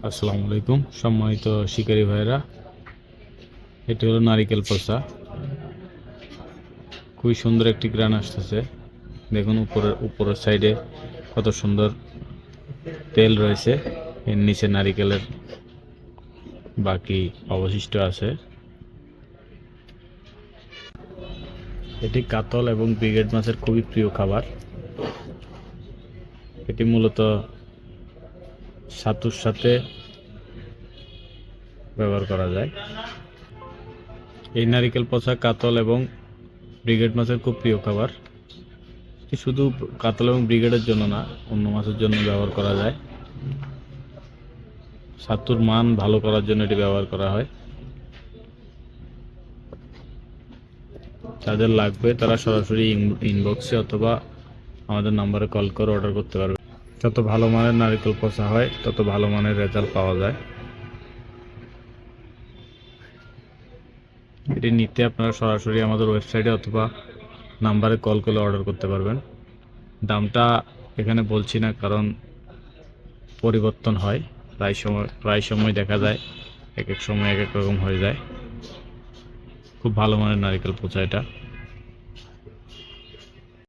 আসসালামু আলাইকুম সম্মানিত শিকারী ভাইরা, এটি হলো নারিকেল পচা। খুবই সুন্দর একটি গ্রান আসতেছে। দেখুন উপরের সাইডে কত সুন্দর তেল রয়েছে। এর নিচে নারিকেলের বাকি অবশিষ্ট আছে। এটি কাতল এবং ব্রিগেড মাছের খুবই প্রিয় খাবার। এটি মূলত ছাতুর সাথে ব্যবহার করা যায়। এই নারিকেল পচা কাতল এবং ব্রিগেড মাছের খুব প্রিয় খাবার। এটি শুধু কাতল এবং ব্রিগেডের জন্য না, অন্য মাছের জন্য ব্যবহার করা যায়। ছাতুর মান ভালো করার জন্য এটি ব্যবহার করা হয়। যাদের লাগবে তারা সরাসরি ইনবক্সে অথবা আমাদের নাম্বারে কল করে অর্ডার করতে পারবে। যত ভালো মানের নারিকেল পচা হয় তত ভালো মানের রেজাল্ট পাওয়া যায়। এটি নিতে আপনারা সরাসরি আমাদের ওয়েবসাইটে অথবা নাম্বারে কল করে অর্ডার করতে পারবেন। দামটা এখানে বলছি না, কারণ পরিবর্তন হয় প্রায় সময় দেখা যায় এক এক সময় এক এক রকম হয়ে যায়। খুব ভালো মানের নারিকেল পচা এটা।